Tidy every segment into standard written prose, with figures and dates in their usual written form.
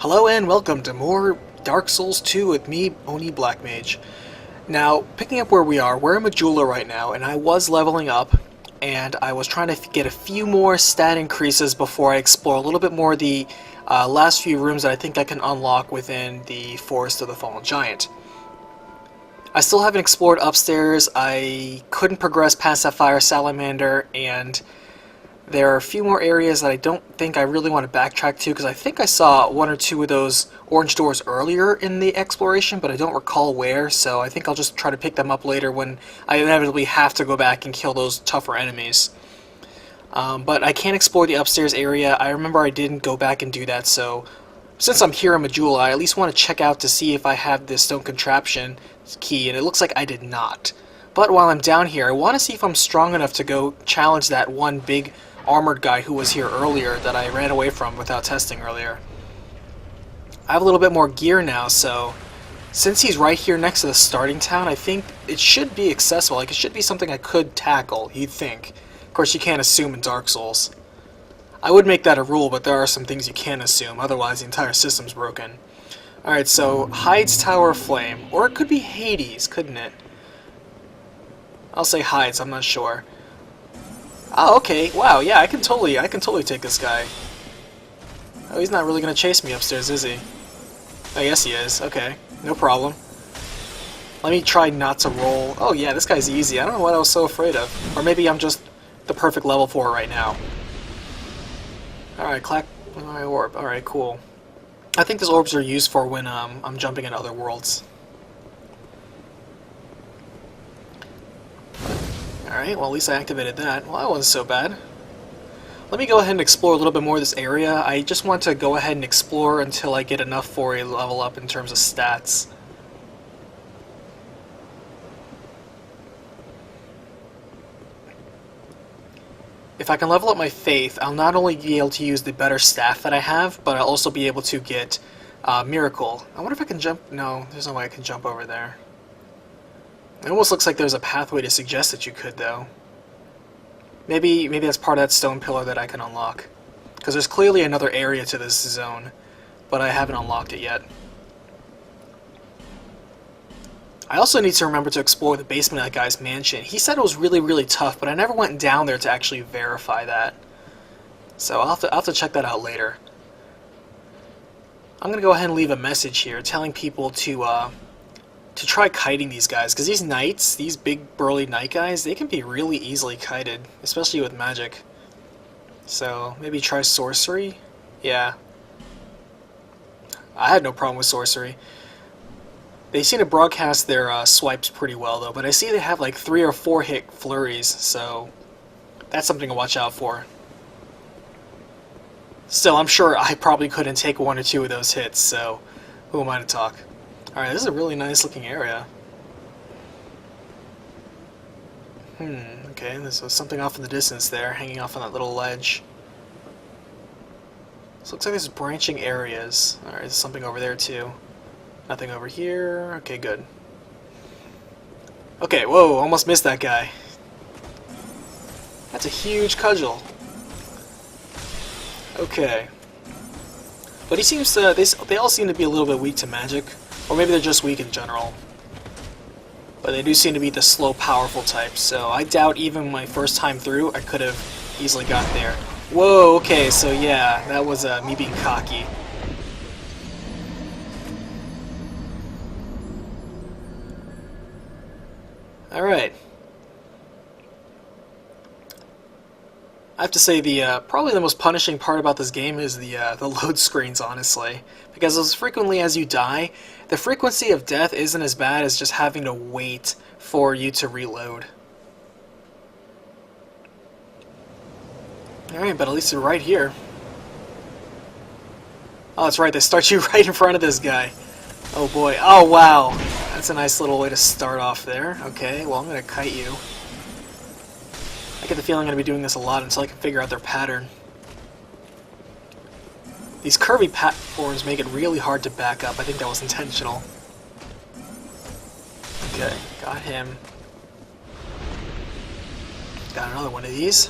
Hello and welcome to more Dark Souls 2 with me, Oni Black Mage. Now, picking up where we are, we're in Majula right now, and I was leveling up, and I was trying to get a few more stat increases before I explore a little bit more of the last few rooms that I think I can unlock within the Forest of the Fallen Giant. I still haven't explored upstairs. I couldn't progress past that fire salamander, and there are a few more areas that I don't think I really want to backtrack to, because I think I saw one or two of those orange doors earlier in the exploration, but I don't recall where, so I think I'll just try to pick them up later when I inevitably have to go back and kill those tougher enemies. But I can't explore the upstairs area. I remember I didn't go back and do that, so since I'm here in Majula, I at least want to check out to see if I have this stone contraption key, and it looks like I did not. But while I'm down here, I want to see if I'm strong enough to go challenge that one big armored guy who was here earlier that I ran away from without testing earlier. I have a little bit more gear now, so since he's right here next to the starting town, I think it should be accessible. Like, it should be something I could tackle, you'd think. Of course, you can't assume in Dark Souls. I would make that a rule, but there are some things you can assume, otherwise the entire system's broken. Alright, so Hyde's Tower of Flame, or it could be Hades, couldn't it? I'll say Hyde's, I'm not sure. Oh, okay. Wow, yeah, I can totally take this guy. Oh, he's not really gonna chase me upstairs, is he? Oh, yes he is. Okay, no problem. Let me try not to roll. Oh yeah, this guy's easy. I don't know what I was so afraid of. Or maybe I'm just the perfect level for it right now. Alright, clack my orb. Alright, cool. I think those orbs are used for when I'm jumping in other worlds. Alright, well at least I activated that. Well, that wasn't so bad. Let me go ahead and explore a little bit more of this area. I just want to go ahead and explore until I get enough for a level up in terms of stats. If I can level up my faith, I'll not only be able to use the better staff that I have, but I'll also be able to get Miracle. I wonder if I can jump... No, there's no way I can jump over there. It almost looks like there's a pathway to suggest that you could, though. Maybe that's part of that stone pillar that I can unlock. Because there's clearly another area to this zone, but I haven't unlocked it yet. I also need to remember to explore the basement of that guy's mansion. He said it was really, really tough, but I never went down there to actually verify that. So I'll have to check that out later. I'm going to go ahead and leave a message here telling people to try kiting these guys, because these knights, these big burly knight guys, they can be really easily kited, especially with magic. So maybe try sorcery? Yeah. I had no problem with sorcery. They seem to broadcast their swipes pretty well though, but I see they have like 3 or 4 hit flurries, so that's something to watch out for. Still, I'm sure I probably couldn't take 1 or 2 of those hits, so who am I to talk? Alright, this is a really nice looking area. Okay, there's something off in the distance there, hanging off on that little ledge. This looks like there's branching areas. Alright, there's something over there too. Nothing over here. Okay, good. Okay, whoa, almost missed that guy. That's a huge cudgel. Okay. But he seems to, they all seem to be a little bit weak to magic. Or maybe they're just weak in general. But they do seem to be the slow, powerful type, so I doubt even my first time through I could have easily got there. Whoa, okay, so yeah, that was me being cocky. Alright. I have to say probably the most punishing part about this game is the load screens, honestly. Because as frequently as you die, the frequency of death isn't as bad as just having to wait for you to reload. Alright, but at least they're right here. Oh, that's right, they start you right in front of this guy. Oh boy, oh wow! That's a nice little way to start off there. Okay, well I'm gonna kite you. I get the feeling I'm going to be doing this a lot until I can figure out their pattern. These curvy platforms make it really hard to back up. I think that was intentional. Okay, got him. Got another one of these.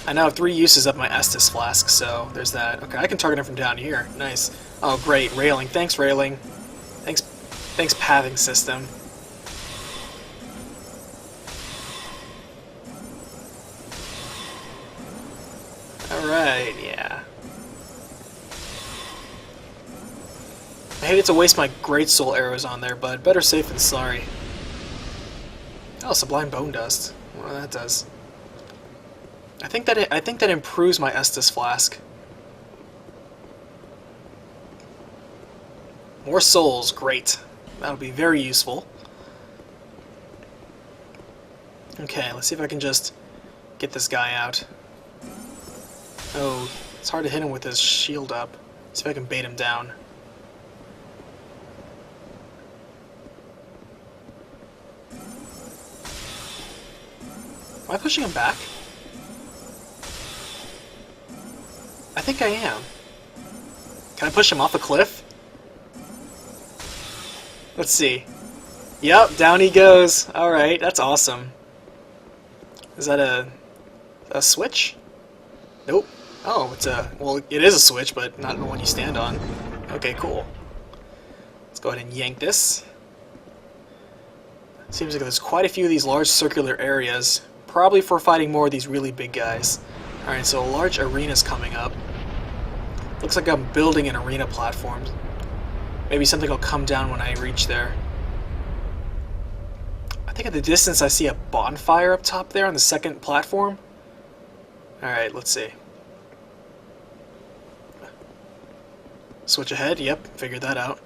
I now have 3 uses of my Estus Flask, so there's that. Okay, I can target him from down here. Nice. Oh, great. Railing. Thanks, Railing. Thanks, pathing system. Alright, yeah. I hated to waste my Great Soul arrows on there, but better safe than sorry. Oh, Sublime Bone Dust. I wonder what that does. I think that improves my Estus Flask. More souls, great. That'll be very useful. Okay, let's see if I can just get this guy out. Oh, it's hard to hit him with his shield up. See if I can bait him down. Am I pushing him back? I think I am. Can I push him off a cliff? Let's see. Yep, down he goes. Alright, that's awesome. Is that a switch? Nope. Oh, it's a... well, it is a switch, but not the one you stand on. Okay, cool. Let's go ahead and yank this. Seems like there's quite a few of these large circular areas. Probably for fighting more of these really big guys. Alright, so a large arena's coming up. Looks like I'm building an arena platform. Maybe something will come down when I reach there. I think at the distance I see a bonfire up top there on the second platform. Alright, let's see. Switch ahead, yep, figured that out.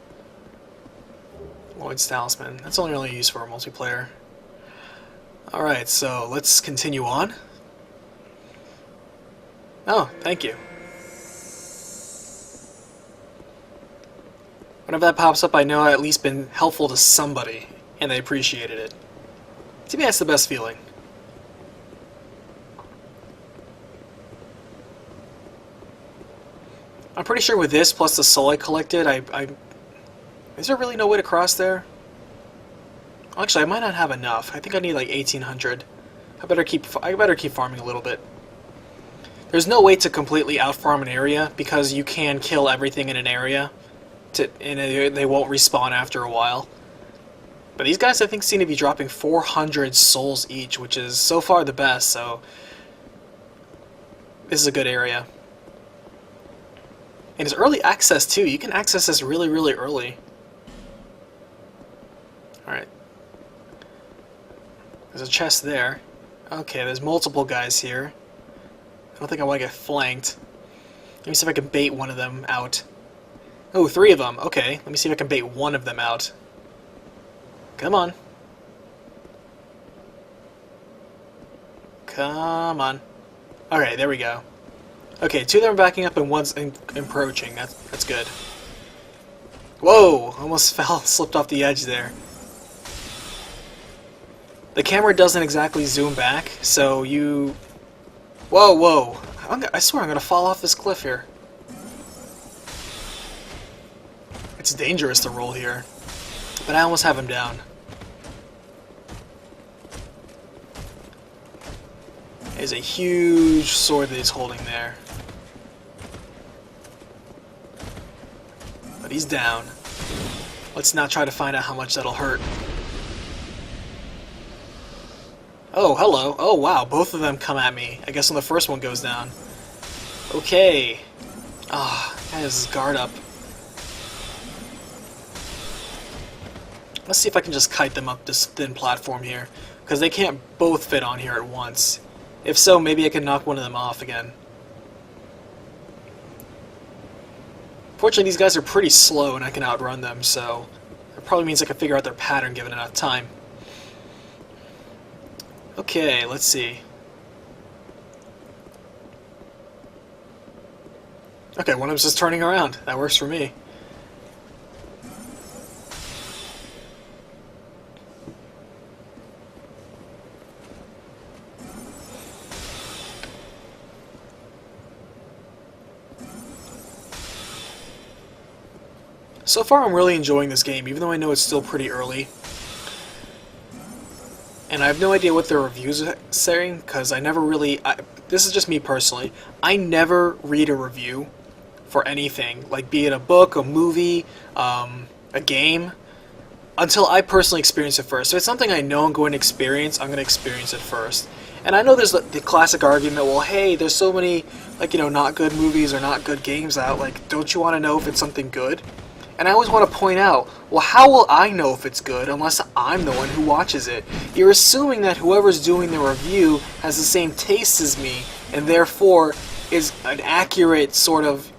Lloyd's Talisman. That's only really used for multiplayer. Alright, so let's continue on. Oh, thank you. Whenever that pops up, I know I've at least been helpful to somebody, and they appreciated it. To me, that's the best feeling. I'm pretty sure with this, plus the soul I collected, is there really no way to cross there? Actually, I might not have enough. I think I need like 1,800. I better keep farming a little bit. There's no way to completely out-farm an area, because you can kill everything in an area, and they won't respawn after a while. But these guys, I think, seem to be dropping 400 souls each, which is so far the best, so this is a good area. And it's early access, too. You can access this really, really early. Alright. There's a chest there. Okay, there's multiple guys here. I don't think I want to get flanked. Let me see if I can bait one of them out. Oh, 3 of them. Okay, let me see if I can bait one of them out. Come on. Come on. Alright, there we go. Okay, 2 of them are backing up and one's approaching. That's good. Whoa! Almost slipped off the edge there. The camera doesn't exactly zoom back, so you... Whoa, whoa! I swear I'm gonna fall off this cliff here. It's dangerous to roll here. But I almost have him down. There's a huge sword that he's holding there. But he's down. Let's not try to find out how much that'll hurt. Oh, hello. Oh, wow. Both of them come at me. I guess when the first one goes down. Okay. Ah, guy has his guard up. Let's see if I can just kite them up this thin platform here. Because they can't both fit on here at once. If so, maybe I can knock one of them off again. Fortunately, these guys are pretty slow and I can outrun them, so that probably means I can figure out their pattern given enough time. Okay, let's see. Okay, one of them's just turning around. That works for me. So far, I'm really enjoying this game, even though I know it's still pretty early. and I have no idea what their reviews are saying, because I never really... this is just me personally. I never read a review for anything, like be it a book, a movie, a game, until I personally experience it first. So if it's something I know I'm going to experience, I'm going to experience it first. And I know there's the classic argument, well, hey, there's so many, like, you know, not good movies or not good games out, like, don't you want to know if it's something good? And I always want to point out, well, how will I know if it's good unless I'm the one who watches it? You're assuming that whoever's doing the review has the same taste as me, and therefore is an accurate sort of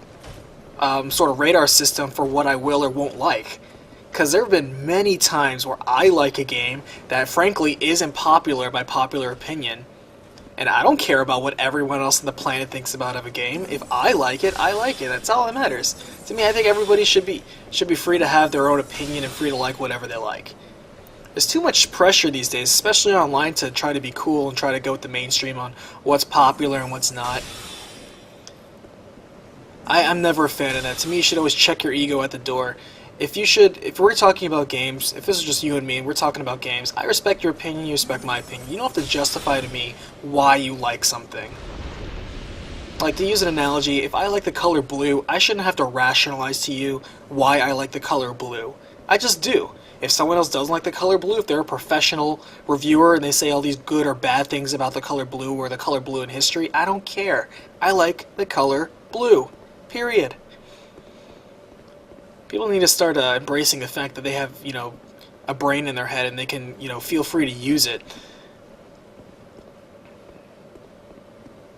radar system for what I will or won't like. Because there have been many times where I like a game that frankly isn't popular by popular opinion. And I don't care about what everyone else on the planet thinks about of a game. If I like it, I like it. That's all that matters. To me, I think everybody should be free to have their own opinion and free to like whatever they like. There's too much pressure these days, especially online, to try to be cool and try to go with the mainstream on what's popular and what's not. I'm never a fan of that. To me, you should always check your ego at the door. If we're talking about games, if this is just you and me and we're talking about games, I respect your opinion, you respect my opinion. You don't have to justify to me why you like something. Like, to use an analogy, if I like the color blue, I shouldn't have to rationalize to you why I like the color blue. I just do. If someone else doesn't like the color blue, if they're a professional reviewer and they say all these good or bad things about the color blue or the color blue in history, I don't care. I like the color blue. Period. People need to start embracing the fact that they have, you know, a brain in their head and they can, you know, feel free to use it.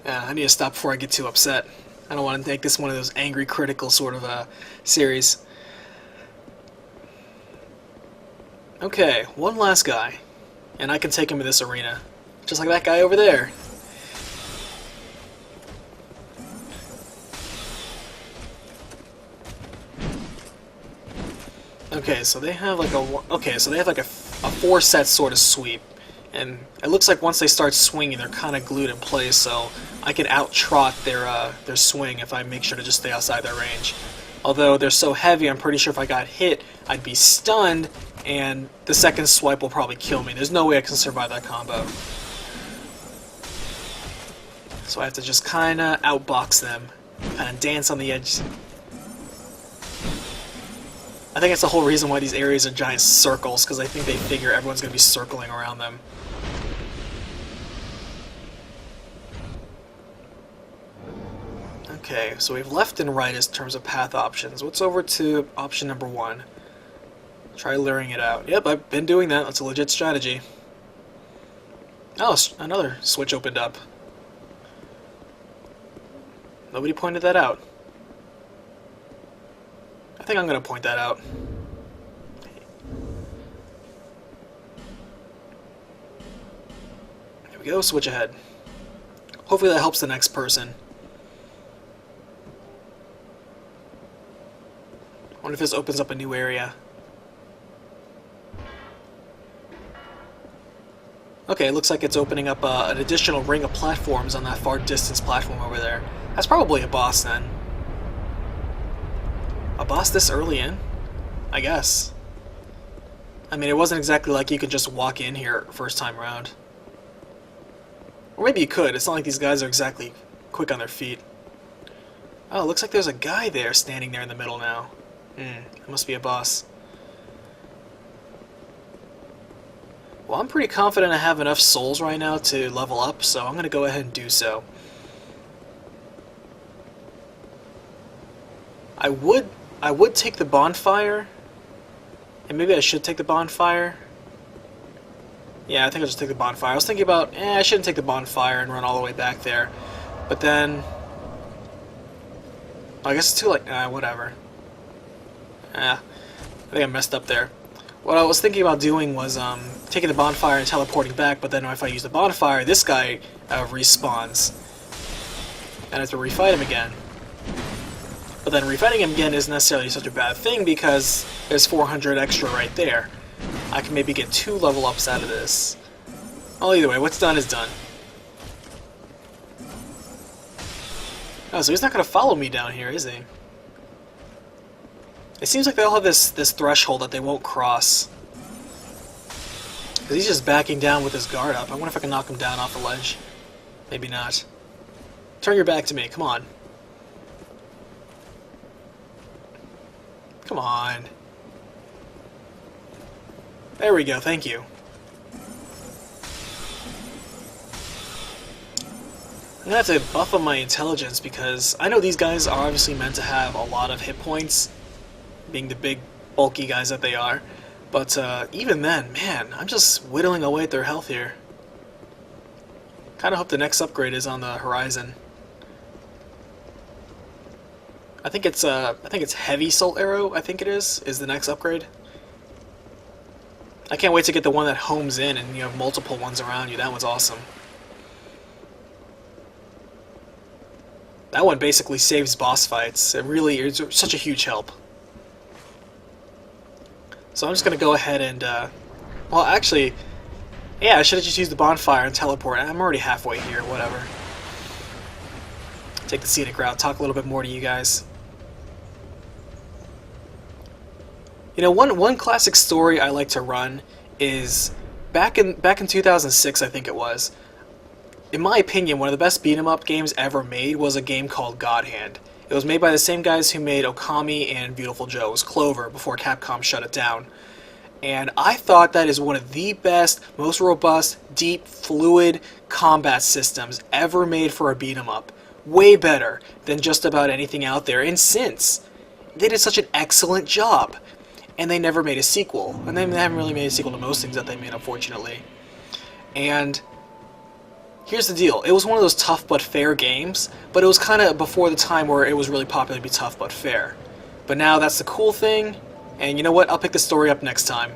I need to stop before I get too upset. I don't want to make this one of those angry, critical sort of series. Okay, one last guy, and I can take him to this arena. Just like that guy over there. Okay, so they have like a 4-set sort of sweep, and it looks like once they start swinging, they're kind of glued in place. So I can out-trot their swing if I make sure to just stay outside their range. Although they're so heavy, I'm pretty sure if I got hit, I'd be stunned, and the second swipe will probably kill me. There's no way I can survive that combo. So I have to just kind of outbox them, kind of dance on the edge. I think it's the whole reason why these areas are giant circles, because I think they figure everyone's going to be circling around them. Okay, so we have left and right as terms of path options. What's over to option number 1? Try luring it out. Yep, I've been doing that. That's a legit strategy. Oh, another switch opened up. Nobody pointed that out. I think I'm going to point that out. Here we go, switch ahead. Hopefully that helps the next person. I wonder if this opens up a new area. Okay, it looks like it's opening up an additional ring of platforms on that far distance platform over there. That's probably a boss then. A boss this early in? I guess. I mean, it wasn't exactly like you could just walk in here first time around. Or maybe you could. It's not like these guys are exactly quick on their feet. Oh, it looks like there's a guy there standing there in the middle now. It must be a boss. Well, I'm pretty confident I have enough souls right now to level up, so I'm going to go ahead and do so. I would take the bonfire, and maybe I should take the bonfire. Yeah, I think I'll just take the bonfire. I was thinking about, I shouldn't take the bonfire and run all the way back there. But then, I guess it's too late. Whatever. I think I messed up there. What I was thinking about doing was taking the bonfire and teleporting back, but then if I use the bonfire, this guy respawns. And I have to refight him again. But then refighting him again isn't necessarily such a bad thing because there's 400 extra right there. I can maybe get 2 level ups out of this. Well, either way, what's done is done. Oh, so he's not going to follow me down here, is he? It seems like they all have this threshold that they won't cross. Because he's just backing down with his guard up. I wonder if I can knock him down off the ledge. Maybe not. Turn your back to me, come on. Come on. There we go, thank you. I'm gonna have to buff up my intelligence because I know these guys are obviously meant to have a lot of hit points, being the big, bulky guys that they are. But even then, man, I'm just whittling away at their health here. Kinda hope the next upgrade is on the horizon. I think it's heavy Salt Arrow, I think it is the next upgrade. I can't wait to get the one that homes in and you have multiple ones around you. That one's awesome. That one basically saves boss fights. It really is such a huge help. So I'm just going to go ahead and, well actually, yeah, I should have just used the bonfire and teleport. I'm already halfway here, whatever. Take the scenic route, talk a little bit more to you guys. You know, one classic story I like to run is back in 2006, I think it was. In my opinion, one of the best beat-em-up games ever made was a game called God Hand. It was made by the same guys who made Okami and Beautiful Joe. It was Clover before Capcom shut it down. And I thought that is one of the best, most robust, deep, fluid combat systems ever made for a beat-em-up. Way better than just about anything out there. And since, they did such an excellent job. And they never made a sequel. And they haven't really made a sequel to most things that they made, unfortunately. And here's the deal. It was one of those tough but fair games, but it was kind of before the time where it was really popular to be tough but fair. But now that's the cool thing, and you know what? I'll pick the story up next time.